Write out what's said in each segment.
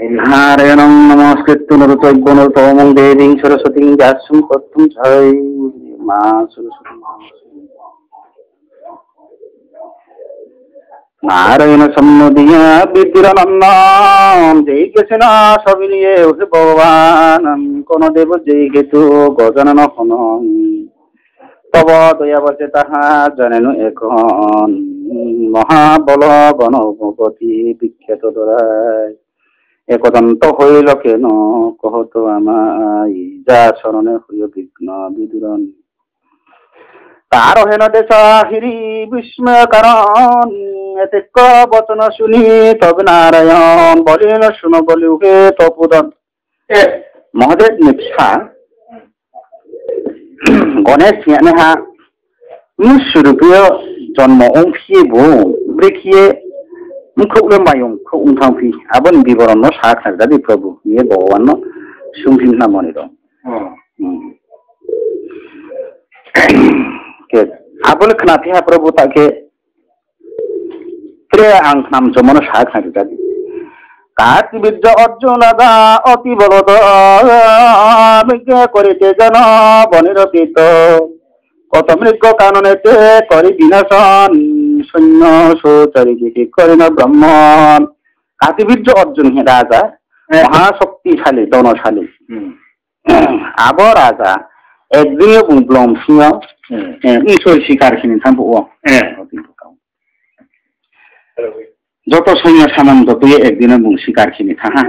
नारायणं नमस्कृत्य नरचैव नरोत्तमं देवीं सरस्वतीं व्यासं ततं जय मा सरस्वती नारायण सम्मदिया विद्युरनन्दं जय कृष्णा सविनिये भगवान् कोन देव जय हेतु गजानन हनं तव दयावचेतः जनेनु एकन महाबल गणपति विख्यात दराय একদন্ত হইল কেন কহত আমায় যা শরণে হইল বিঘ্ন বিদুরণ তার হেন দেশা হিরি বিস্ময় কারণ এতেক বচন শুনি তবে নারায়ণ বলিল শুন বলি উঠে তপুদন মহাদেব নিপসা গণেশ সিংহা মুসুরুপীয় জন্ম অংশিয়ে বউ ব্রেখিয়ে मुखौले मायं खौ उंथांफि आबन बिबरन न साखा जादि प्रभु ये भगवान न सुंफिन ना मनि दं के आबन खनाथि हा प्रभु ताके त्रे आं नाम जमन साखा जादि काति बिज्ज अर्जुन दा अति बलद विज्ञ करिते जन बनिरपित कत मृग काननेते करि विनाशन सैन्य सोचरी करेन ब्रह्मण कातिबीर्य अर्जुन हे राजा महाशक्तिशाली दौनशाली आब राजा एकदिन बुंब्लम सिंह ईश्वर शिकार खिनि थांबो যত সৈন্য সামন্ত তুই একদিন বুং শিকার খিনি থাহা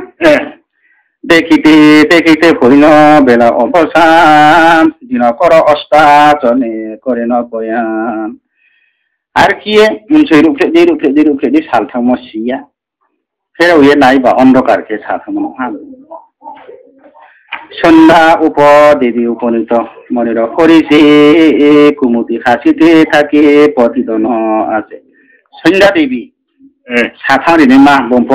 দেখিতে দেখিতে হইল বেলা অবসান দিন কর অষ্টাচনে করে ন বয়ান আর কি মুনসই রুফে সালথাং মসিয়া ফেরাও এ নাইবা অন্ধকারকে সালথাং মহান সন্ধ্যা উপদেবী উপনীত মনের করিছে কুমুদি হাসিতে থাকে পতিতন আছে সন্ধ্যা দেবী সাথারিনে মা বম্প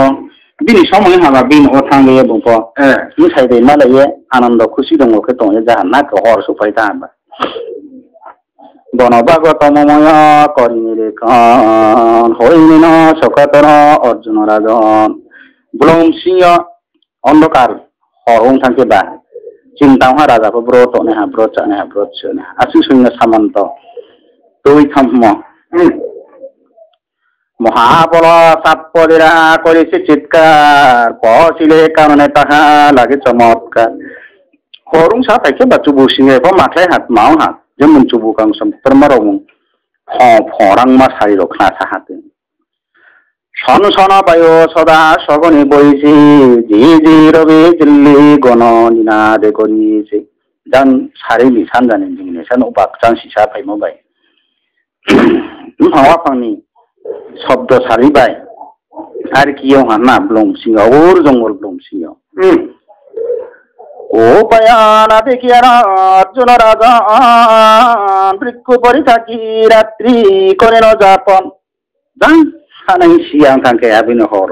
বিনি সময় হাবা বিন অথাঙ্গে বম্প মুসাই দে মালায়ে আনন্দ খুশি দङ কে দङ जाहा ना हर सफाय दाबा বনবাগতময় করিলে কান হইলেন শকতর অর্জুন রাজন ব্রহ্ম সিংহ অন্ধকার হরং থাকি বা চিন্তাহা রাজাকে ব্রত নেহা ব্রত নেহা ব্রত নেহা আসি সৈন্য সামন্ত তুই থাম্ম মহাবল চাপরিরা করেছে চিৎকার পচিলে কারণে তাহা লাগে চমৎকার হরং সাথাইকে বা চুবু সিংহে মাথায় হাত মাও হাত যেমন চুবু কাংসম পরমারং ফরাং মা সারি রক্ষা সাহাতে সন সন বায়ু সদা সগনে বইছে যে রবে দিল্লি গণ নিনাদে করিয়েছে জান সারি লিসান জানেন জিনিসান বাকচান সিসা ফাইমবাই ভাওয়া ফাংনি শব্দ সারিবাই আর কিও হানা ব্লম সিংহ ওর জঙ্গল ব্লম সিংহ ও পায়ানা দেখিয়ার অর্জুন রাজা বৃক্ষ পরি থাকি রাত্রি করেন যাপন জান সানাই সিয়াং থাঙ্কে আবিন হর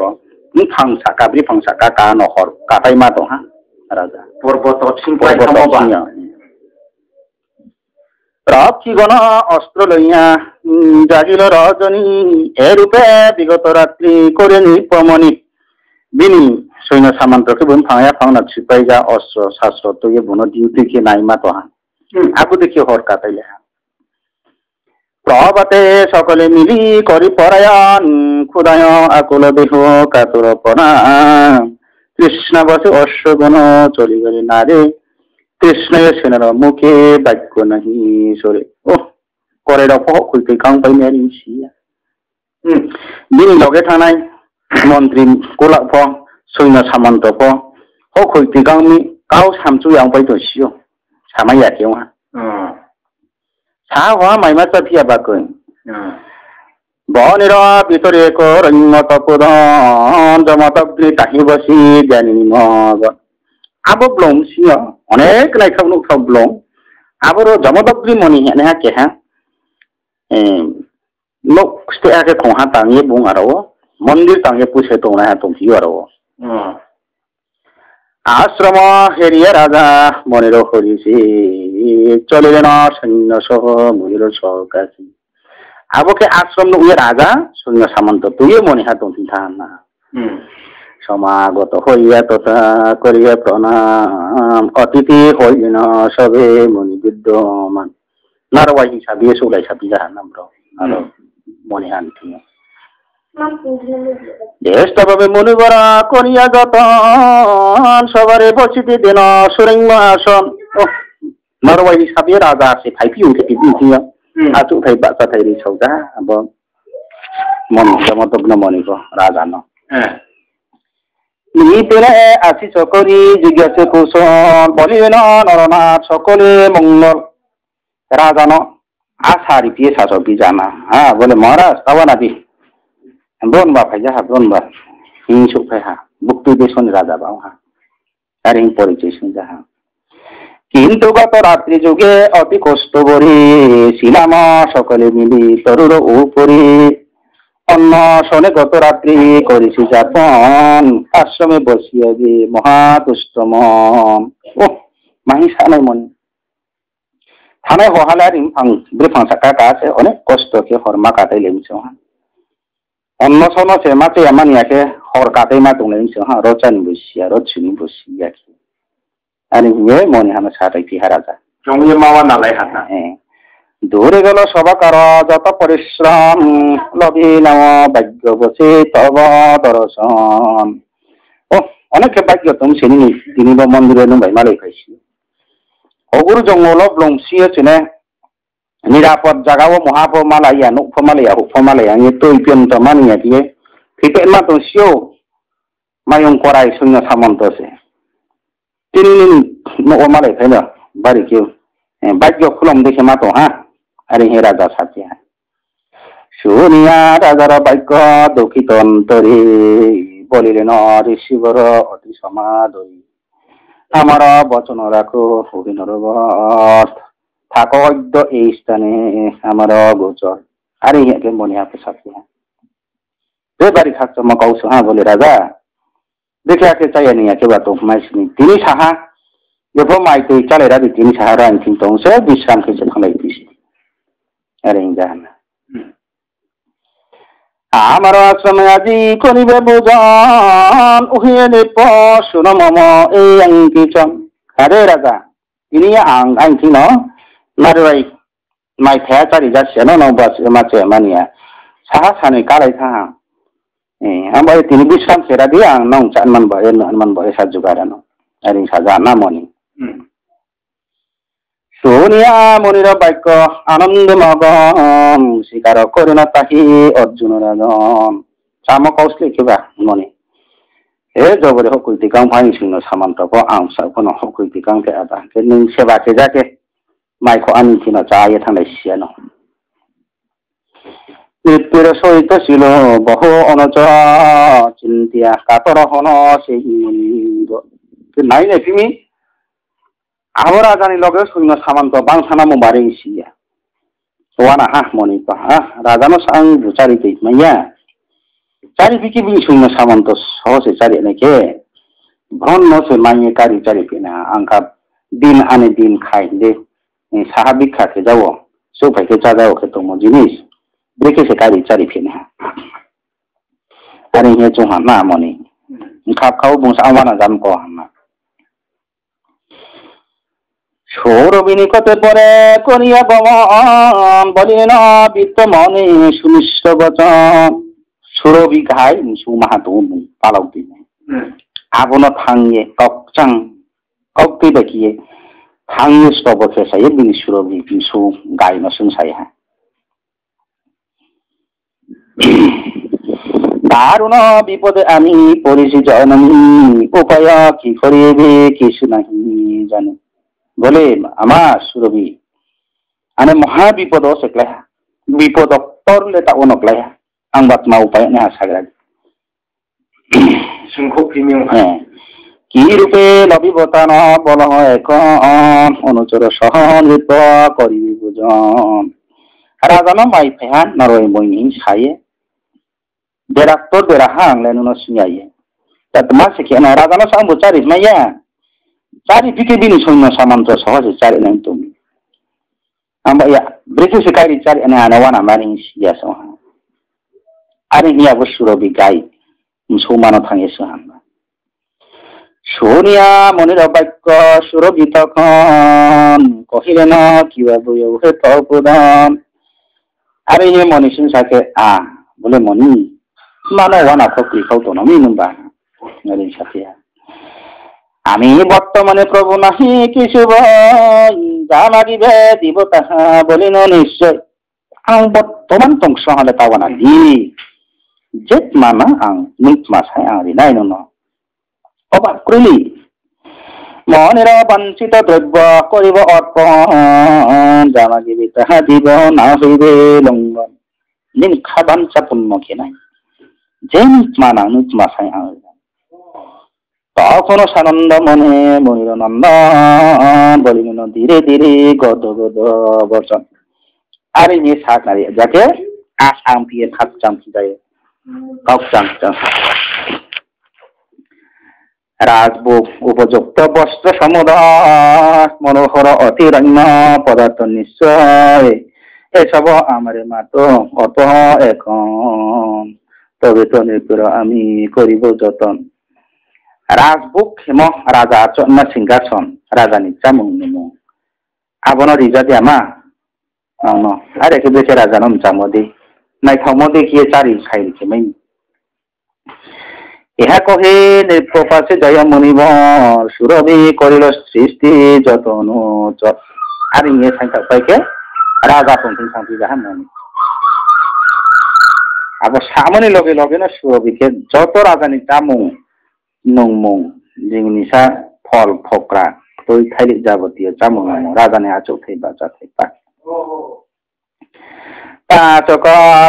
ফাংসা কাবরি ফাংসা কাকা নহর কাটাই মা দহা রাজা পর্বত সিংপাই খামবা রাক্ষী গণ অস্ত্র লইয়া জাগিল রজনী এরূপে বিগত রাত্রি করে নিপমনি বিনি সৈন্য সামন্তকে বুন ফাঁয়া ফাঁনা ছিপাই যা অস্ত্র শাস্ত্র তো ইয়ে বুনো ডিউটি কে নাইমা তোহা আগু দেখি হর কাটাইলে প্রভাতে সকলে মিলি করি পরায়ণ ক্ষুদায় আকুল দেহ কাতুর প্রণাম কৃষ্ণ বসে অশ্বগণ চলি গেলে নারে কৃষ্ণ সেনার মুখে বাক্য নাহি সরে ও করে রপ খুলতে কাং পাই মেরি সিয়া বিনি লগে থানায় মন্ত্রী গোলাপ সৈন্য সামন্ত হইতে গাঁমি গাও সামচু পাই দসিও সামাইয়া কেওয়া সাহা মাইমা চাপিয়া বাকই বনের ভিতরে করণ্য তপদন জমতগ্নি তাহি বসি জ্ঞানী মগন আবো ব্লম সিংহ অনেক লাইখাব নুখাব ব্লম আবার জমদগ্নি মনি হেনে কেহা লোক আগে খহা তাঙিয়ে বুং আরো মন্দির তাঙিয়ে পুষে তোমরা তোমহিও আরো আশ্রম হেরিয়ে রাজা মনের হরিছে চলিলেন সৈন্য সহ মনির সহকাশী আবকে আশ্রম উয়ে রাজা সৈন্য সামন্ত তুই মনে হা তুমি থানা সমাগত হইয়া তথা করিয়া প্রণাম অতিথি হইলেন সবে মনি বিদ্যমান নারওয়াই হিসাবে সৌলাই সাবি যাহার নাম আরো মনে আনতি জ্যেষ্ঠভাবে মনিবরা করিয়া যতন সবারে বসিতে দেন সুরেঙ্গ আসন নারওয়াই হিসাবে রাজা আছে ভাইপি উঠে দিদিয়া আচু ভাই বাচ্চা থাইরি সৌদা আবার মনি জমতগ্ন মনিব রাজা ন নিতেরে আসি সকরি জিজ্ঞাসে কুশল বলিবেন নরনাথ সকলে মঙ্গল রাজা ন আশারি পিয়ে শাসকি জানা হ্যাঁ বলে মহারাজ তাওয়া নাবি বনবা ভাই যাহা বনবা হিংসু ভাই হা বুক্তি দেশন রাজা বাউ হা আর হিং পরিচয় শুন যাহা কিন্তু গত রাত্রি যুগে অতি কষ্ট করি ছিলাম সকলে মিলি তরুর উপরি অন্য শনে গত রাত্রি করেছি যাপন আশ্রমে বসিয়া গে মহাতুষ্ট মন ও মাহি সানাই মন থানায় হহালার বিফাং সাকা কাছে অনেক কষ্টকে হরমা কাটাই লেমছে অন্য শনো সে মাছে আমানিয়াকে হর কাটাই মা দংলেমছে রচানি বসিয়া রচুনি বসিয়া আর মনে হামে সাটাই পিহা রাজা জঙ্গলে মাওয়া নালাই হাতা দূরে গেল সবাকার যত পরিশ্রম লভিলাম ভাগ্য বসে তব দর্শন ও অনেক ভাগ্য তুমি সেনি তিনি মন্দিরে ভাই মালাই খাইছি অগুরু জঙ্গল ব্লংসিয়ে চিনে নিরাপদ জাগাও মহাপমালাইয়া নুকফমালাইয়া হুকফমালাইয়া তৈ পিয়ন্ত মানিয়া দিয়ে ফিপে মা তো সিও মায়ং করাই শূন্য সামন্ত আছে তিনি মালাই খাই না বাড়ি কেউ ভাগ্য খুলম দেখে মাতো হ্যাঁ আরে হে রাজা সাথে শুনিয়া রাজার বাক্য দুঃখিত অন্তরে বলিলেন ঋষিবর অতি সমাদরি আমার বচন রাখো অভিনরবত থাক অদ্য এই স্থানে আমার গোচর আরে ইহাকে মনে হাতে সাথে যে বাড়ি থাকছ মা কৌশ হ্যাঁ বলে রাজা দেখে আকে চাইয়া নিয়ে কেবা তো মাইসিনি তিনি সাহা যেভাবে মাই তুই চালে রাবি তিনি সাহা রান কিন্তু বিশ্রাম খেয়েছে ভালাই দিছি আরে জাহান আমার আশ্রমে আজি করিবে বুজন উহিয়ে নিপ শুন মম এই আংকিচন আরে রাজা তিনি আংকি ন নারী মাই থায়া চারি যাচ্ছে নবাস মাছে মানিয়া সাহা সানি কালাই থাহা আমার তিনি বিশ্রাম সেরা দিয়ে আং নং চানমান ভয়ে সাহায্য করানো আর সাজা না মনি শুনিয়া মনির বাক্য আনন্দ মগন স্বীকার করে না তাহি অর্জুন রাজন চাম কৌশলে কিবা মনে এ জবরে হকুইতি গাং ভাই শূন্য সামন্তক আং সাখন হকুইতি গাংকে আদা কে নং সেবাকে যাকে মাইখো আনি থিন চায়ে থানায় সিয়ানো মৃত্যুর সহিত ছিল বহু অনচ চিন্তিয়া কাতর হন সেই নাই নে তুমি আবার জানি লগে সৈন্য সামন্ত বাংসানা মারি সিয়া ওয়ানা হা মনি পা রাজানো সাং বুচারি কে মাইয়া চারি পিকি বি সৈন্য সামন্ত সহজে চারি নাকি ভন নসে মাইয়ে কারি চারি পিনা আংকা দিন আনে দিন খাই দে স্বাভাবিক খাতে যাও সব ভাইকে চা যাও খেতো মো জিনিস দেখে সে কারি চারি পিনা আরে হে চোহা না মনি খাপ খাও বংশা আওয়ানা জাম কো হান্না সৌরবিনী কতে পরে করিয়া গমন বলিলেন বিত্ত মনে সুনিষ্ট বচন সুরবি ঘাই সুমাহাতো পালাও দিনে আবন থাঙ্গে ককচাং কক্তি দেখিয়ে থাঙ্গে স্তব খেসাইয়ে বিনি সুরবি বিশু গাই নসুন সাই হ্যাঁ দারুণ বিপদে আমি পড়েছি জননী উপায় কি করিবে কিছু নাহি জানি বলে আমার সুরবি আনে মহা বিপদ সেকলাই বিপদ তরলে তা অনকলাই আং বাতমা উপায় নেহা সাগরা সুংখো প্রিমিয়াম হ্যাঁ কি রূপে লবিবতান বল এখন অনুচর সহন রূপ করিবি বুজন রাজান মাই ফেহান নরই মইনি সায়ে বেরাক্তর বেরাহা আংলেন সিয়াইয়ে তা তোমার শিখে না রাজান সাম্বু চারি মাইয়া চারি পিকে বিনি সৈন্য সামন্ত সহজে চারি নাই তুমি আমরা ব্রেকে শিকারি চারি এনে আনাওয়ান আমারি সিয়া সহ আরে হিয়া বসুরবি গাই সৌমানো থাঙে সহান শুনিয়া মনির বাক্য সুরভিত কহিলেন কিবা বই হে প্রদান আরে হে মনি সিংসাকে বলে মনি মানে ওয়ানা ফকরি খাও তো নমি নুম্বা সাথে আমি বর্তমানে প্রভু নাহি কিছু যা লাগিবে দিব তাহা বলিন নিশ্চয় আং বর্তমান তংস হলে পাওয়া না দি জেত মানা আং মিট মাসায় আং রিনাই নন অবাক করিলি মনের বাঞ্ছিত দ্রব্য করিব অর্পণ যা লাগিবে তাহা দিব না হইবে লঙ্ঘন নিন খাবাঞ্চা পূর্ণ খেনাই যে মিট মানা মিট মাসায় আং তখনও সানন্দ মনে মনির নন্দন বলিলেন ধীরে ধীরে গদ গদ বচন আরে নিয়ে শাক নারী যাকে আসাম্পিয়ে খাপ চামচি যায় কাউ চাম রাজভোগ উপযুক্ত বস্ত্র সমুদয় মনোহর অতিরণ্য পদার্থ নিশ্চয় এসব আমার মাত্র অত এখন তবে তো নির্ভর আমি করিব যতন রাজভোগ হেম রাজা চন্না সিংহাসন রাজা নিচা মুং আবন রিজা দিয়ামা আরে কে বেছে রাজা নম চামদি নাই থামদি কিয়ে চারি খাই খেমাই ইহা কহে নির্পপাশে জয় মনিবর সুরভি করিল সৃষ্টি যতন আর ইয়ে সংখ্যা পাইকে রাজা পন্থী শান্তি যাহা মনি আবার সামনে লগে লগে না সুরভিকে যত রাজানি চামুং নংমুং জিনিসা ফল ফকরা তৈ থাইলি যাবতীয় চামুং রাজানি আচক থাইবা যা থাইবা পাচক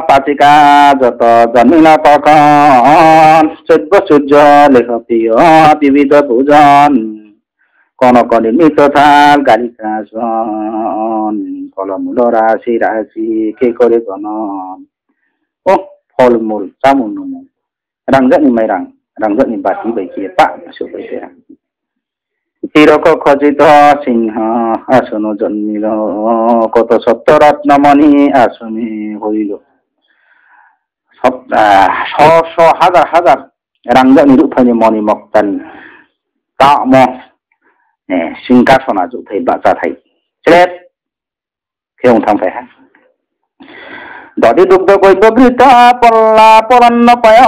পাচিকা যত জন্মিলা তখন 14 সূর্য লেখ প্রিয় বিবিধ ভোজন কনক নির্মিত থাল গালিকাসন ফলমূল রাশি রাশি কে করে গণন ও ফলমূল চামুং নমুং রাংজানি মাইরাং রাংজানি বাতি বাইকে পা সুবাইতে হিরক খচিত সিংহ আসন জন্মিল কত সপ্তরত্নমণি আসনে হইল শ হাজার হাজার রাংজানি রূপানি মণি মক্তানি কাম সিংহাসনা জুথাই বাজাথাই ছেড়ে কেউ থামপাই হ্যাঁ দধি দুগ্ধ গৈবৃত পল্লা পরন্ন পায়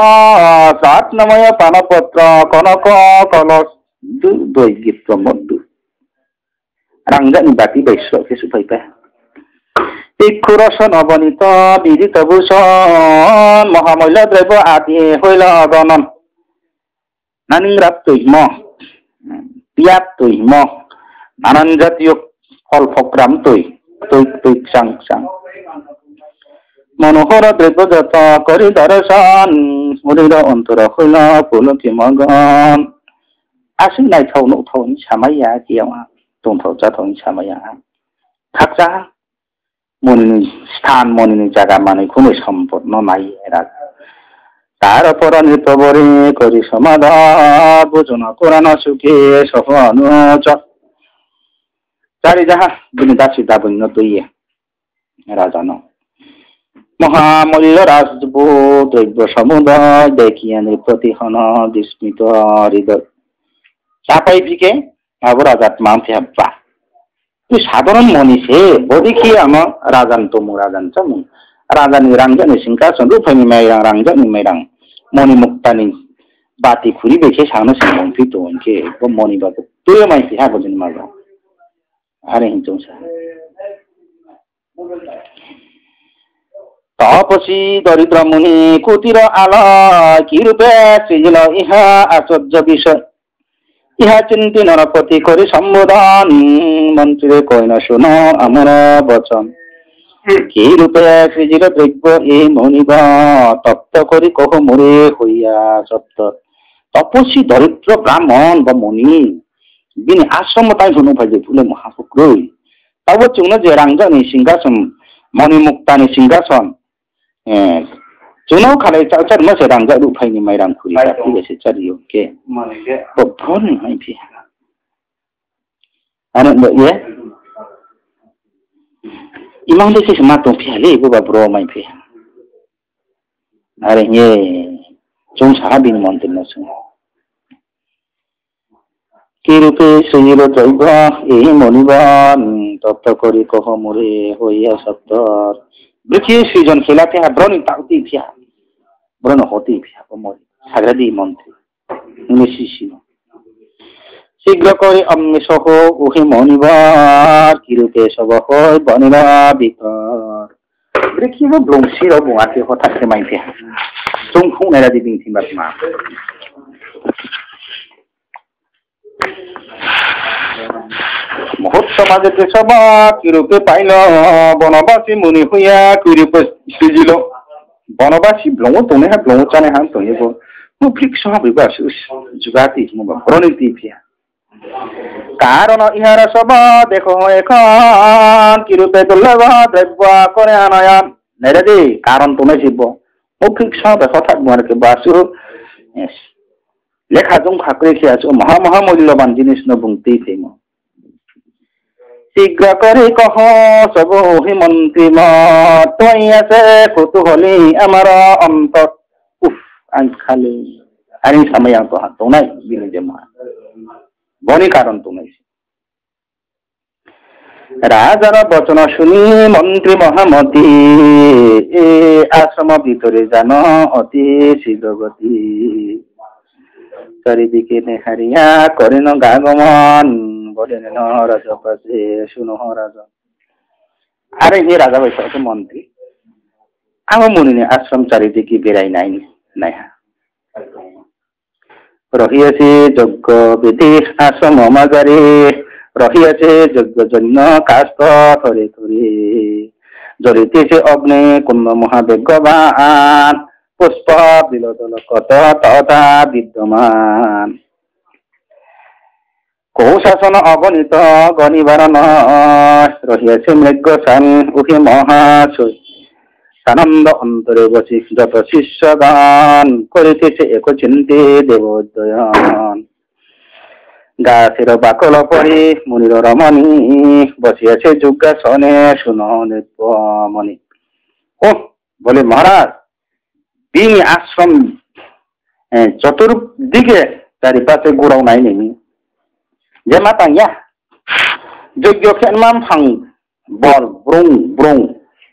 রত্নময় পানপত্র কনক কলস দৈগিত্র মধু রাংজানি বাতি বৈশ্য কিছু পাইপা ইক্ষুরস নবনীত বিদিত ভূষণ মহামূল্য দ্রব্য আদি হইল গণন নানি রাপ্তৈম পিয়াত তৈম নানান জাতীয় ফল ফক্রাম তৈ তৈ তৈ চাং চাং মনোহর দ্রব্য যত করি দর্শন স্মৃতির অন্তর হইল পুলকি মগন আসি নাই থাও নৌ থাও সামাইয়া কিয়াওয়া দंथाव जाथाव सामाया থাকজা মনিনি স্থান মনিনি জায়গা মানে কোনো সম্পন্ন নাই রাজা তার পর নিত্যবরে করি সমাধান বোঝন কোরআন সুখে সফন চারি যাহা বিনি দাসী দাবন্য তৈয়ে রাজা ন মহামূল্য রাজদ্রব্য দ্রব্য সমুদয় দেখিয়া প্রতিহন বিস্মিত হৃদয় চাপাই দিকে আবার রাজাত মানতে হাব্বা তুই সাধারণ মনীষে বদিকি আমার রাজান তমু রাজান চামু রাজানি রাংজানি সিংহাসন রূপানি মাইরাং রাংজানি মাইরাং মণি মুক্তানি বাতি খুরি বেছে সামনে সিংহ ফিতো ইনকে মণি বাবু তুই মাইছি হ্যাঁ বদিন মারো আরে হিংচংসা তপসী দরিদ্র মুনি কুটির আলয় কি রূপে সৃজিল ইহা আশ্চর্য বিষয় ইহা চিন্তি নরপতি করি সম্বোধন মন্ত্রী কই না শোনো আমার বচন কি রূপে সৃজিল দ্রব্য এই মনিব তপ্ত করি কহ মোরে হইয়া সপ্ত তপস্বী দরিদ্র ব্রাহ্মণ বা মণি বিনি আশ্রম তাই শুনো ভাই ফুলে মহাপুক্রই তাও চুনো যে রাংজানি সিংহাসন মণি মুক্তানি সিংহাসন চুনাও খালে চার মাসে রাংজা রূপাইনি মাইরাং খুরি ঠিক আছে চারিও কে ভ্রণ মাইফি আরে ইয়ে ইমাং দেখে মা তো ফিয়ালে বাবা ব্র মাইফি আরে ইয়ে চুন সাহাবিন মন্দির নসুন কিরূপে সইল দ্রৈব এই মণিবন তপ্ত করি কহ মোরে হইয়া সত্তর দেখি সৃজন খেলাতে ব্রণী তাউতি ফিয়া ব্রণ হতেই ফিয়া মরে সাগরাদি মন্ত্রী শিশির শীঘ্র করে অম্মেশ ওহে মণিবর কিরূপে সব হয় বনিরা ভিতর দেখিব ব্রংশির বুয়াতে হঠাৎ সেমাই ফিয়া জংখুং নেরাদি বিংথি বাতমা মুহূর্ত মাঝে সব কিরূপে পাইল বনবাসী মুনি হইয়া কিরূপে সৃজিল বনবাসী ব্রহ্ম তুমি হ্যাঁ ব্রহ্মচানে হান তৈব মুফ্রিক সহাবিবাস যুগাতি প্রণীতি ফিয়া কারণ ইহার সব দেখো এখন কিরূপে দুর্লভ দ্রব্য করে আনয়ন নেরে কারণ তুমি শিব মুফ্রিক সব হঠাৎ মরকে বাসু লেখা জংখা করেছে আছো মহামূল্যবান জিনিস নবুংতেই ফেম শীঘ্র করে কহ সব হে মন্ত্রী মত আছে কৌতূহলী আমার অন্তর উফ আই খালি আরে সময় তো হাত নাই বিলে জমা বনি কারণ তুমি রাজার বচন শুনি মন্ত্রী মহামতি এ আশ্রম ভিতরে জান অতি শীঘ্রগতি চারিদিকে নেহারিয়া করেন গাগমন বলেন রাজা পাশে শুনো রাজা আরে হে রাজা বৈশাখ মন্ত্রী আমার মনে আশ্রম চারিদিকে বেড়াই নাই নাই রহিয়াছে যজ্ঞ বিধি আশ্রম মাজারে রহিয়াছে যজ্ঞ জন্য কাস্ত থরে থরে জড়িতেছে অগ্নি কুম্ভ মহাযজ্ঞবান পুষ্প বিলোদল কত তথা বিদ্যমান কৌশাসন অগণিত গণিবার নয় রহিয়াছে মৃগসান উঠে মহাশয় সানন্দ অন্তরে বসি যত শিষ্যগণ করিতেছে এক চিন্তে দেবোদয়ন গাছের বাকল পরে মুনির রমণী বসিয়াছে যজ্ঞাসনে শুনো নৃত্যমণি ও বলে মহারাজ তিনি আশ্রম চতুর্দিকে চারিপাশে গোড়াও নাই নেমি যে মাতা ইয়া যজ্ঞ খেনমান ফাং বর ব্রং ব্রং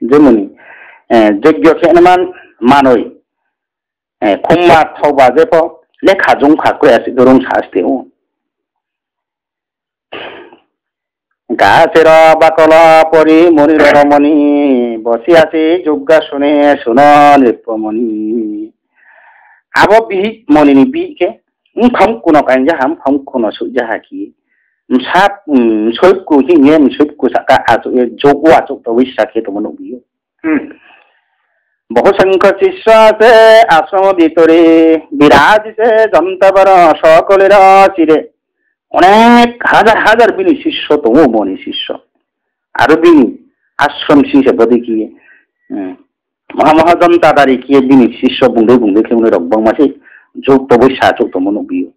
যেমনি যজ্ঞ খেনমান মানই খুম্মা থাওবা যেপ লেখা জংখা করে আছে দরং শাস্তিও গাছের বাকল পরি মনির রমণী বসি আছে যজ্ঞাসনে শুন নৃত্যমণি আব বিহি মনিনি বিকে ফাং কোন কাইন যাহাম ফাং কোন সু যাহাকি সাপ সৈকু হিঙে সৈকু সাকা আজ যোগওয়া যোগ তবিসাকে তোমার বিয় বহু সংখ্যক শিষ্য আছে আশ্রম ভিতরে বিরাজিছে যন্ত্রবর সকলের চিরে অনেক হাজার হাজার বিনি শিষ্য তবু মনি শিষ্য আরো বিনি আশ্রম শিষ্য দেখি মহামহাজনতাদারি কি বিনি শিষ্য বুঙ্গে বুঙ্গে খেয়ে রকবং মাসে যোগ তবৈসা যোগ তো মনো বিয়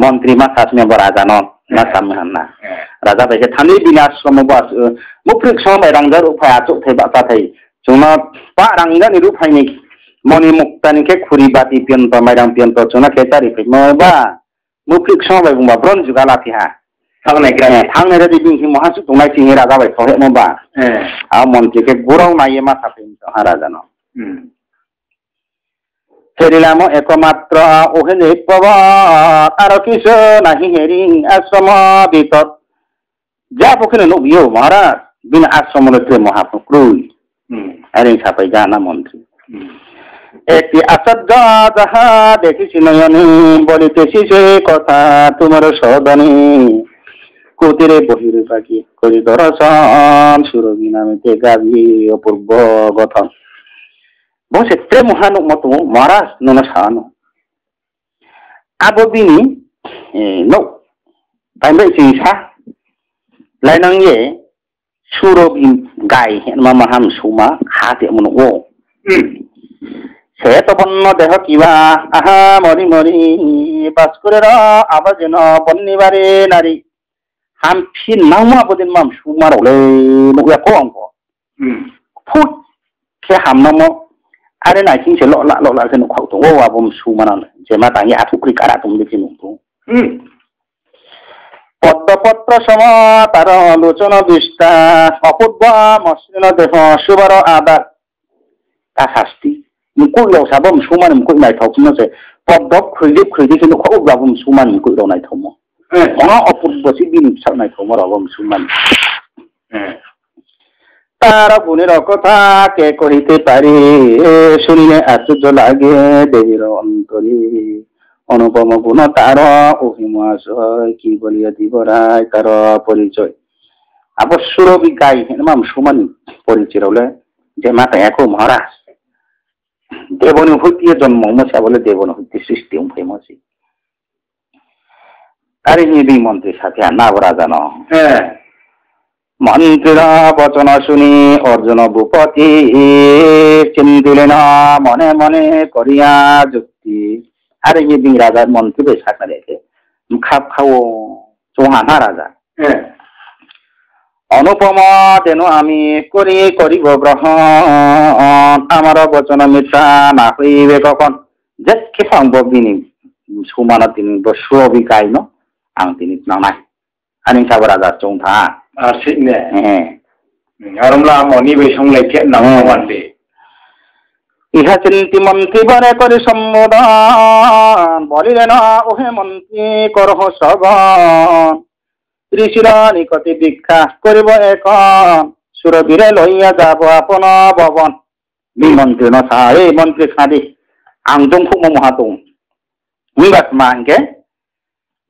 মন্ত্রী মা সাসমে রাজা না সামনে হান্না রাজা বাইকে থানি বিনি আশ্রম বাস মুফ্রিক সময় রাংজার উপায় আচক থাই বাতা থাই চুনা পা রাংজানি রূপাইনি মনি মুক্তানিকে খুরি বাতি পিয়ন্ত মাইরাং পিয়ন্ত চুনা খেতারি ফেমবা মুফ্রিক সময় বুংবা ব্রন जुगा लाफिहा थांनाय रे बिंखि महासु तंनाय सिंहि राजा बाय सहे मबा आ मन्त्रि के गुराव नाये मा थाफिन राजा न फेरिलाम एकमात्र ओहे नेपव आरो किस नाही हेरि आश्रम ভিতর যা পক্ষে নবিও মহারাজ বিন আশ্রম লতে মহাপ্রক্রুই আরে ছাপাই জানা মন্ত্রী একটি আশ্চর্য যাহা দেখিছি নয়নে বলিতেছি সে কথা তোমার সদনে কুতিরে বহির পাখি করি দর্শন সুরগি নামেতে গাবি অপূর্ব গঠন বসে প্রেম মহানুক মতো মহারাজ নন সানো আবো বিনি নো তাইবে সিংসা লাইনাংয়ে সুরগি গাই হেনমা মাহাম সুমা হাতে মনো ও শ্বেতবর্ণ দেহ কিবা আহা মরি মরি বাস করে আবাজেন বন্নিবারে নারী হাম ফিন নামা বদিন মাম সুমার হলে নগুয়া কো অঙ্ক ফুট খে হাম নামো আরে নাইছিং সে ললা ললা সে নখাও dong wa bom su mana je ma ta ya thukri kara tum de kin tu পদ্মপত্র সম তার লোচন বিষ্টা অপূর্ব মসৃণ দেহ সুবর আদার তা শাস্তি মুকুল সাবম সুমান মুকুল নাই থাকছে পদ্ম খুঁজে কিন্তু খুব বাবম সুমান মুকুল নাই থাম অন অপূর্ব সি বিনি নাই থাম রবম সুমান তার গুণের কথা কে কহিতে পারে শুনিলে আশ্চর্য লাগে দেবীর অন্তরে অনুপম গুণ তার অহিমাশয় কি বলিয়া দিব রায় তার পরিচয় অবশ্যর বিকাই হেনমাম সমান পরিচয় হলে যে মাথা একো মহারাজ দেবনী হইতে জন্ম মশা বলে দেবনী হইতে সৃষ্টি ফেমসি আরে নিবি মন্ত্রীর সাথে না বরা জানো মন্ত্রীর বচন শুনি অর্জুন ভূপতি চিন্তিলেন মনে মনে করিয়া যুক্তি আরে নিবি রাজার মন্ত্রীদের সাথে রেখে খাপ খাও চৌহানা রাজা অনুপম তেন আমি করিব গ্রহণ আমার বচন মিথ্যা না হইবে কখন যেকে সম্ভব তিনি সুমান তিনি সুবিকাই ন আং তিনি নামাই আনি সাব রাজা চৌথা আর সিনে আরমলা মনি বে সংলাইকে নামানদে ইহা চিন্তি মন্ত্রী বনে করে সম্বোধন বলিলেন ওহে মন্ত্রী করহ শ্রবণ ঋষির নিকটে দীক্ষা করিব এখন সুরবীরে লইয়া যাব আপন ভবন মন্ত্রী নসারে মন্ত্রী সাদি আংদং খুব মহাতং উইবাস মাংকে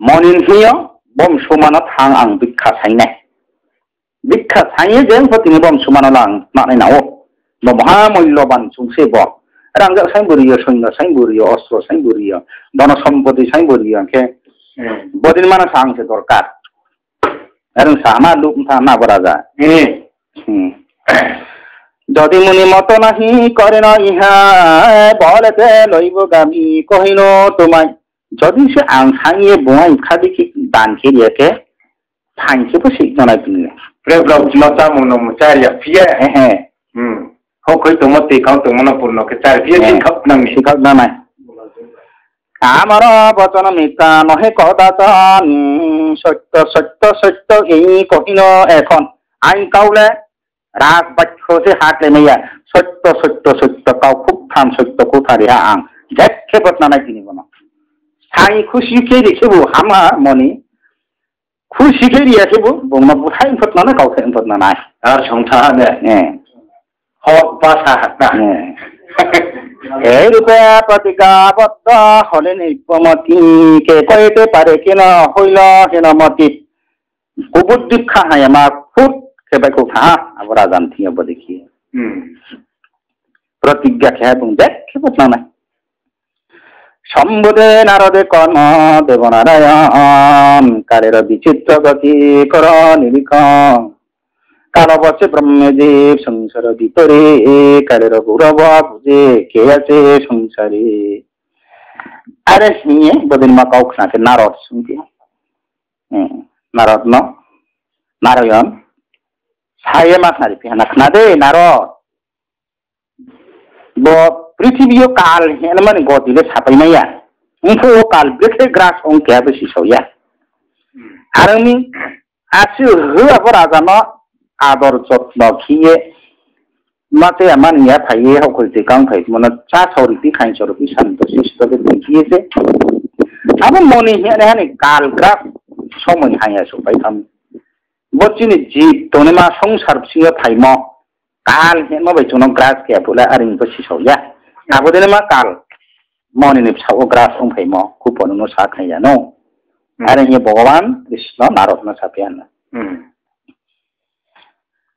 মনিন হিয় বম সমান থাং আং দীক্ষা সাইনাই দীক্ষা সাইয়ে যেন তিনি বম সমান লাং নানাই নাও মহামূল্যবান সুংসে ব রাঙ্গা সাইবুরিয় সৈন্য সাইবুরিয় অস্ত্র সাইবুরিয় ধন সম্পত্তি সাইবুরিয় কে বদিন মানুষ আংসে দরকার এবং সামা লুক না বলা যায় যদি মুনি মত নাহি করে না ইহা বলেতে লইব গামি কহিল তোমায় যদি সে আং সাইয়ে বই খাদি কি দান খেলিয়াকে থাইকে শিখ জানাই পিনলে প্রেব্লব লতা মনোমচারিয়া ফিয়া হ্যাঁ হকই তোমার তেকাও তোমার পূর্ণকে চার ফিয়া শিখাও জানাই আমার বচন মিথ্যা নহে কদাচন সত্য সত্য সত্য এই কহিল এখন আইন কাউলে রাগ বাক্য সে হাটলে মেয়া সত্য সত্য সত্য কাউ খুব থান সত্য কোথা রেহা আং দেখে বদনা নাই তিনি কোনো সাই খুশি খেয়ে রেখেবো হামা মনে খুশি খেয়ে রেখেবো বংমা বুথাই ফতনা না কাউকে ফতনা নাই আর সংথা হক বাসা হাত না এই রূপে প্রতিজ্ঞাবদ্ধ হলেন নিপমতি কে কইতে পারে কেন হইল কেন মতি কুবুদ দীক্ষা হায় আমার ফুট কেবাই কোথা আবার জানতি হব দেখি প্রতিজ্ঞা খেয়ে এবং দেখে বসনা নাই সম্বোধে নারদে কর্ম দেবনারায়ণ কালের বিচিত্র গতি কর নিরীক্ষণ কাল বসে ব্রহ্মদেব সংসার ভিতরে কালের গৌরব বুঝে কে আছে সংসারে আরে নিয়ে বদিন মা কাউক নাকে নারদ শুনতে নারদ ন নারায়ণ সায়ে মা সারি পিহানা খানা দে নারদ পৃথিবীও কাল হেন মানে গদিলে সাপাই মাইয়া উনকো কাল ব্রেকে গ্রাস অঙ্কে বেশি সইয়া আর আমি আসি হওয়ার রাজানো আদর যত্ন খিয়ে মাতে আমার নিয়া থাইয়ে হকলতে গাং থাই মানে চা সাউরি খাই সরবি শান্ত শিষ্টকে দেখিয়েছে আমার মনে হেনে হেনে কাল গ্রাস সময় হাইয়া সবাই থাম বচিনি জীব তোনে মা সংসার সিংহ থাইম কাল হেন মাবাই চুন গ্রাস কে বলে আর ইনকো সিসইয়া আবদেনে মা কাল মনে নে সাও গ্রাস অংফাইম খুব অনুনো সা খাইয়া নো আর হে ভগবান কৃষ্ণ নারদ না সাপিয়ান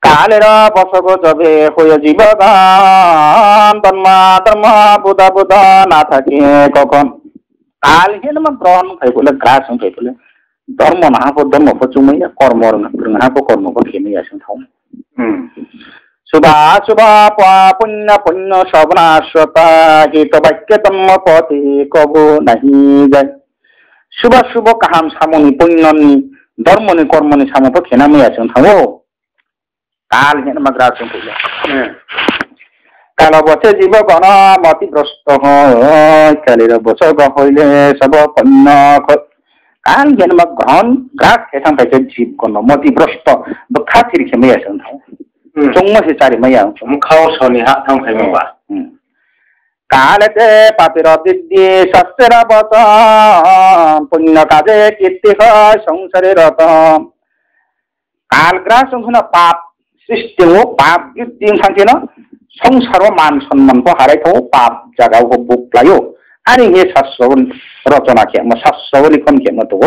কালের বসব যবে হয়ে জীবদান তন্মা ধর্ম বুধা বুধা না থাকে কখন কাল হেন মা গ্রহণ খাই বলে গ্রাস খাই বলে ধর্ম না ধর্ম চুমাইয়া কর্ম না কর্ম খেয়ে আসেন থাও শুভা শুভা পুণ্য পুণ্য সবনাশ্বতা হিত বাক্য তম্ম পথে কবু নাহি যায় শুভ শুভ কাহাম সামনি পুণ্যনি ধর্মনি কর্মনি সামপ খেনামি আছেন থামো কাল হেন মাদ্রাসন কইলা কাল বসে জীব গণ মতিগ্রস্ত হয় কালের বছর হইলে সব পণ্য কাল যেন ঘন গ্রাস খেতাম পাইছে জীব গণ মতিগ্রস্ত খাতির খেমে আসেন চংমসে চারি মাইয়া খাও সনি হা থাম খাইবা কালেতে পাপের বৃদ্ধি শাস্ত্রের বচন পুণ্য কাজে কীর্তি হয় সংসারের রতন কাল গ্রাস পাপ সৃষ্টি ও পাপ বৃদ্ধি থাকে না সংসার মান সম্মান হারাই থাকো পাপ জায়গাও বুকলাইও আর হে শাস্ত্র রচনা খেম শাস্ত্র লিখন খেম তো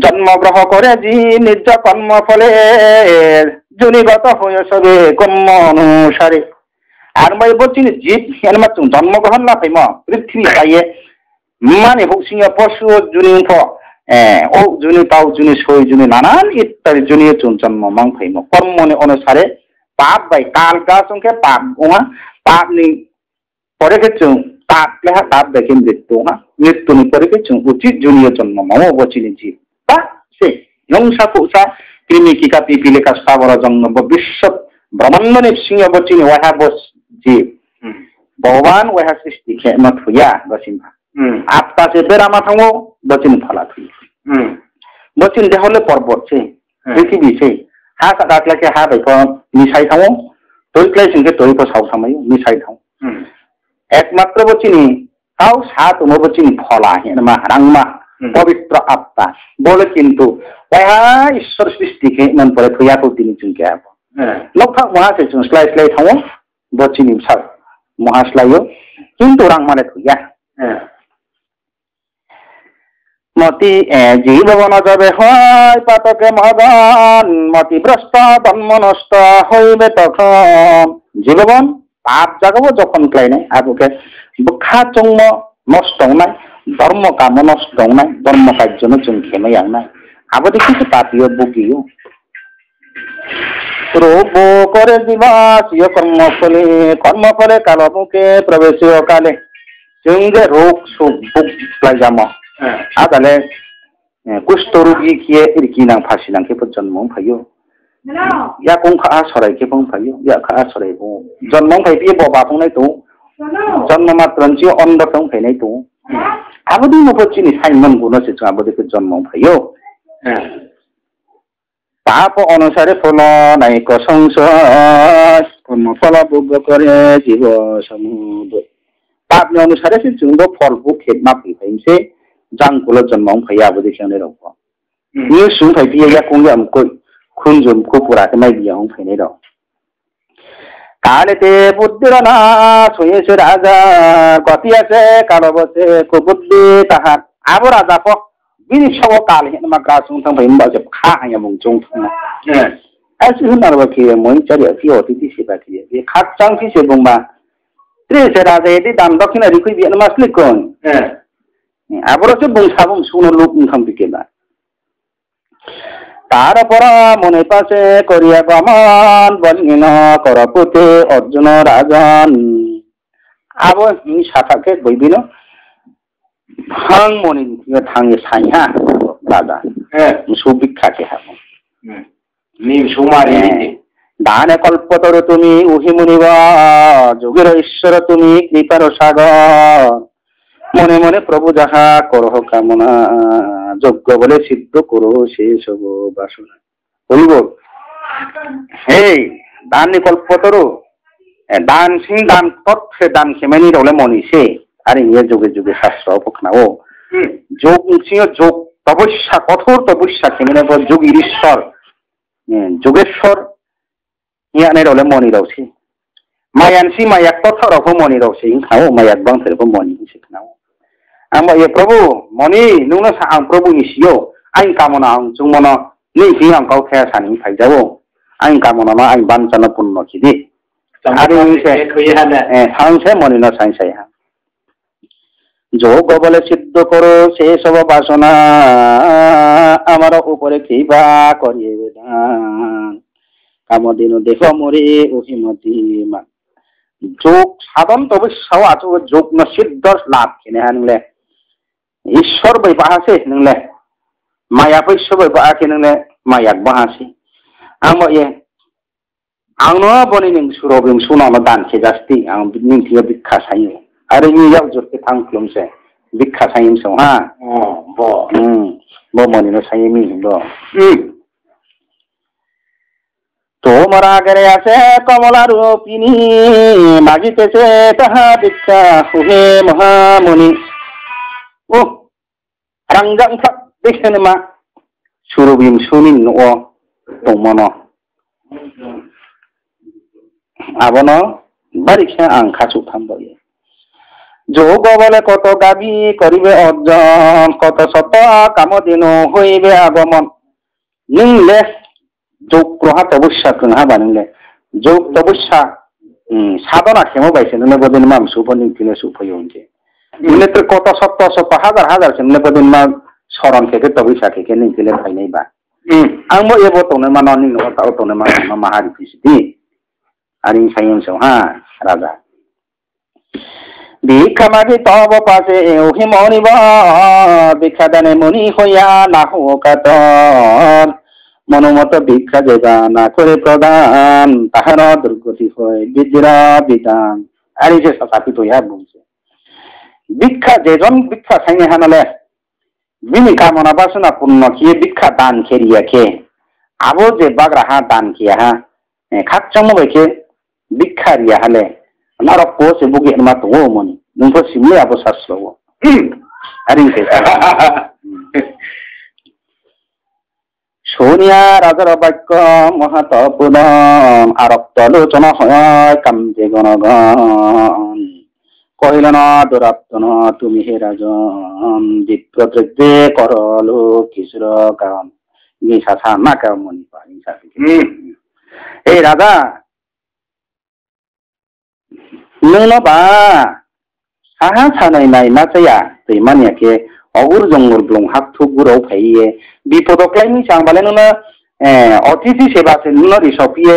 জন্মগ্রহ করে জি নিজ কর্ম ফলে জুনিগত হয়ে সবে কর্ম অনুসারে আর মই বলছি জীব এনমা জন্মগ্রহণ না পাইম পৃথিবী পাইয়ে মানে হোক সিংহ পশু জুনি ও জুনি তাও জুনি সই জুনি নানান ইত্যাদি জুনি জন্ম মাং পাইম কর্ম অনুসারে পাপ বাই কাল গাছকে পাপ ওমা পাপ নি পরে গেছুं পাপ লেহা পাপ দেখে মৃত্যু না মৃত্যু নি পরে গেছুं উচিত জুনিয় জন্ম মামো বচিনি জীব বা সে নংসা পুষা কৃমি কিকা পিপিলিকা স্থাবর জন্ম বিশ্ব ব্রহ্মাণ্ড সিংহ বচিনি ওহা বস জীব ভগবান ওহা সৃষ্টি খেমা থুয়া বচিনভা আত্মা সে বেরামা থাঙ্গো বচিন ফলা থুই বচিন দেহলে পর্বত সে পৃথিবী সে হা কাটলাকে হা বাইক মিশাই থাঙ্গো তৈক্লাই সিংকে তৈক সাউ থামাই মিশাই থাঙ্গো একমাত্র বচিনি তাও সাত বচিনি ফলা হেনমা রাংমা পবিত্র আত্মা বলে কিন্তু ওহা ঈশ্বর সৃষ্টিকে মন পরে থুয়া তো তিনি চুনকে আব লক্ষা মহাসে চুন স্লাই স্লাই থাঙ্গো বচিনি সাউ মহাশ্লাইও কিন্তু রাং মানে থুয়া মতি জীবন যাবে হয় পাতকে মগন মতিভ্রষ্ট জন্ম নষ্ট হইবে তখন জীবন পাপ জাগাবো যখন ক্লাই নাই আগুকে বুখা চংম নষ্ট নাই ধর্ম কাম নষ্ট নাই ধর্ম কার্য চুন খেমে নাই আবো দেখিছে পাপিও বুকিও রোগ করে দিবাসীয় কর্মফলে কাল মুখে প্রবেশীয় কালে চুঙ্গে রোগ সুখ বুক প্লাইজাম আদালে কুষ্ঠ রোগী কিয়ে ইরকি নাং ফাঁসি নাংকে জন্ম ফাইयो या कौन खा सराय के कौन फाइयो या खा सराय को जन्म फाइ पे बबा फंनाय तो जन्म मात्र जी अंध फं फाइनाय तो आबोदि मफचिनि साइमन गुनो से आबोदि के जन्म फाइयो पाप अनुसारे फल नायक संसार कर्म फल भोग करे जीव समूह पाप अनुसारे से जोंदो फल भोग खेतना फैसे जांकुल जन्म फाइया आबोदि खेने रखो नि सुं फाइ पे या कौन या हमको खुंजुम को पूरा के मैं दिया हूं फैने रहो कालेते बुद्धिर ना सोये से राजा कतिया से कालबसे को बुद्धि ताहा आबो राजा को बिनि सब काल हे मा का सुं थं भइम बासे खा हाया मुं जों थं ऐसे हुनार बखि मोइ चरि अति अतिथि सेवा किए बे खाचां कि से बुंबा त्रे से राजा यदि दान दक्षिणा रिखै बिन मासले कोन आबो से बुंसाबुं सुनो लोक थं बिकेला তারপর মনে পাশে করিয়া গমন বলিন করপুতে অর্জুন রাজন আবো সাথাকে বইবিন ভাং মনে থাঙে সাইহা রাজা সুবিখ্যাকে হাব নিম সুমারি দানে কল্পতর তুমি উহি মুনিব যোগের ঈশ্বর তুমি কৃপার সাগর মনে মনে প্রভু যাহা করহ কামনা যোগ্য বলে সিদ্ধ করো শেষ হব বাসনা বলব হে দান কল্পতরু দান সিং দান তৎসে দান খেমেনি রলে মনিষে আর ইয়ে যুগে যুগে শাস্ত্র পখনাও যোগ সিংহ যোগ তপস্যা কঠোর তপস্যা খেমেনে যোগ ঈশ্বর যোগেশ্বর ইয়ানে রলে মনি রওছে মায়ানসি মায়াক তথরফ মনি রওছে খাও মায়াক বাংসেরফ মনি শিখনাও आंबा ये प्रभु मनी नुनो सा प्रभु निसियो आइन कामना आं जुमना नि हि आं गाव खाया सानि फाइजावो आइन कामना मा आइन बानचना पुण्य खिदि आरो से खैहाना सांसे मनी न सांसे हा যোগ বলে সিদ্ধ করো সে সব বাসনা আমার উপরে কিবা করিয়ে দান কামদিন দেহ মরে অহিমতি মান যোগ সাধন তবে সাও আছো যোগ ন সিদ্ধ লাভ কিনে হানলে ঈশ্বর बै बाहासे नोंले माया बै सब बाहाके नोंले मायाक बाहासे आंबो ये Angno bonining surobim sunama dan kejasti ang ning tiya bikha sayo. Are ni yaw jotte thangklum se bikha sayim so ha. Bo. Bo moni no sayimi do. তোমার আগে আছে কমলা রূপিণী মাগিতেছে তাহা দীক্ষা হুহে মহামুনি ও রাঙ্গাং থাক দেখেন মা সুরবিম শুনিন ও তোমান আবন বারিখা আং খাচু থামবই যোগ বলে কত দাবি করিবে অর্জন কত শত কামদিন হইবে আগমন নিলে যোগ গ্রহা তপস্যা গ্রহা বানিলে যোগ তপস্যা সাধনা খেমো পাইছে নুলে বদিন মাম সুপনি তিনে সুপয়নকে নুলে তো কত শত শত হাজার হাজার নুলে বদিন মাম সরণ থেকে তপস্যা থেকে নিলে ফাইনাই বা আং মো এবো তনে মা ননি নো তাও তনে মা মাহারি পিসিতি আরিং সাইম সো হা রাজা ভিক্ষা মাগি তব পাশে ওহি মনিব ভিক্ষা দানে মনি হইয়া না হোকাতন মনোমত ভিক্ষা যেগা না করে প্রদান তাহার দুর্গতি হয় বিদ্যা বিধান আর এই যে সাথী তো ইয়া বলছে ভিক্ষা যেজন ভিক্ষা খাইনে হানালে বিনি কামনা বাসনা পূর্ণ কিয়ে ভিক্ষা দান খেরিয়া খে আবো যে বাগরা দান কিয়া হা খাচ্চম বেখে ভিক্ষা রিয়া হালে নরক কোসে বুকে মা তো মনি নুফো সিমলে আবো শাস্ত্র আর এই যে সোনিয়া রাজার বাক্য মহাতপুদন আরক্ত আলোচনা হয় কামজে গণগণ কহিল না দুরাত্তন তুমি হে রাজন দিপ্রত্যে করলো কিশোর কারণ নিশা সা না কেমন মনি পা নিশা এই রাজা নুন বা সাহা সানাই নাই না চাইয়া তুই মানিয়াকে অগুর জঙ্গল ব্লং হাত থুগুরাও ফাইয়ে বিপদক্লাইনি চাংবালে নুনা অতিথি সেবাসে নুনা রিসপিয়ে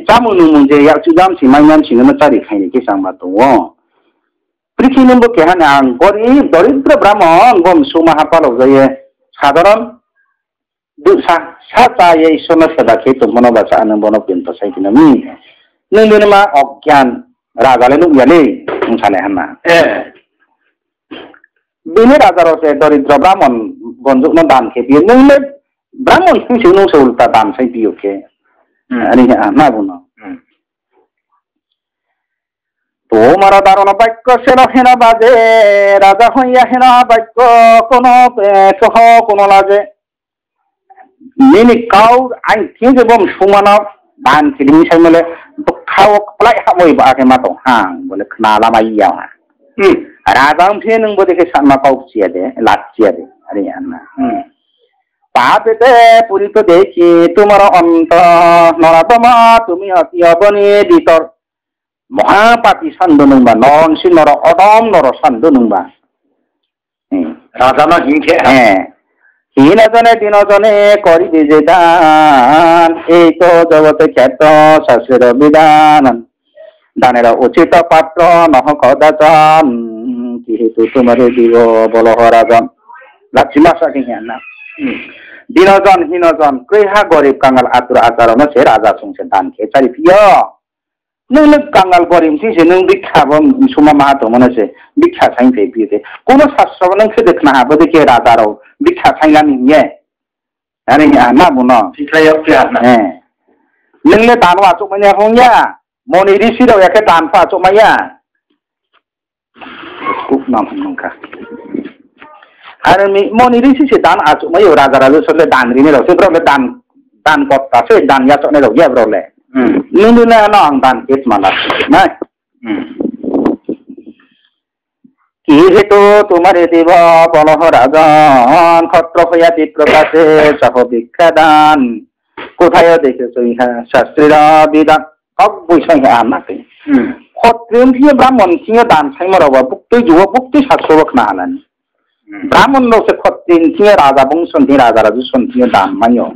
চামু নুমু যে ইয়াচুজাম সিমাইনাম সিনেমা চারি খাইনি কে চাংবা তো পৃথিবী কেহানে আং গরিব দরিদ্র ব্রাহ্মণ বম সুমাহাপালক যাইয়ে সাধারণ সাচায়ে ঈশ্বর সেবা খেয়ে তো মনোবাচা আনন্দ বনপেন্ত সাইকিনা মি নুন মা অজ্ঞান রাজালে নুয়ালে মুসালে হান্না বেনে রাজার হচ্ছে দরিদ্র ব্রাহ্মণ বন্ধু দান খেয়ে দিয়ে নইলে ব্রাহ্মণ হিংসে নৌসে উল্টা দান সাই দিয়ে খে না বুন তোমার দারণ বাক্য সেন হেন বাজে রাজা হইয়া হেন বাক্য কোন সহ কোন লাজে মিনি কাউ আই ঠিক এবং সুমান দান খেলি মিশাই মেলে খাও প্লাই হাবই বাকে মাতো হাং বলে নালামাইয়া রাজা উঠে নংবো দেখে সান্না পাউ চিয়া দে লাট চিয়া দে আরে আন্না পাপেতে পুরি তো দেখি তোমার অন্ত নরাতমা তুমি অতি অবনি ভিতর মহাপাপী সান্দ নংবা নরংসি নর অদম নর সান্দ নংবা রাজা না হিংসে হ্যাঁ হীনজনে দিনজনে করিবে যে দান এই তো জগতে খ্যাত শাস্ত্রের বিধান দানের উচিত পাত্র নহ কদাচন যেহেতু তোমার দিব বলহ রাজন লাচিমাশা কিনে না দিনজন হীনজন কইহা গরিব কাঙ্গাল আতুর আচরণ সে রাজা সংসে দান খেয়ে চারি প্রিয় নইলে কাঙ্গাল গরিব সে নং ভিক্ষা সুমা মাহাতো মনে আছে ভিক্ষা সাইন পেয়ে বিয়েতে কোন শাস্ত্র নং সে দেখ না হাবো দেখে রাজারও ভিক্ষা সাইলানি নিয়ে আরে না বুন হ্যাঁ নইলে দানো আচক মানে হইয়া মনি ঋষিরাও একে দান পা আচক মাইয়া খুব নাম নংকা আর মনি ঋষি সে দান আচক মাইও রাজা রাজা সলে দান রিনে রসে ব্রলে দান দান কর্তা সে দান ইয়াচক নে রইয়া ব্রলে নুনুনা না আং দান কেস মালা না কি হেতু তোমার দেব বলহ রাজন ক্ষত্র হইয়া বিপ্রকাশে সহ ভিক্ষা দান কোথায় দেখেছ ইহা শাস্ত্রের বিধান সব বৈষয় আনাতে ক্ষত্রিয় থেকে ব্রাহ্মণ সিংহ দান সাইমরবা বুক্তি যুব বুক্তি শাস্ত্রবক না আনানি ব্রাহ্মণ সে ক্ষত্রিয় সিংহ রাজা বংশ রাজা রাজু সন্ধিয় দান মানিও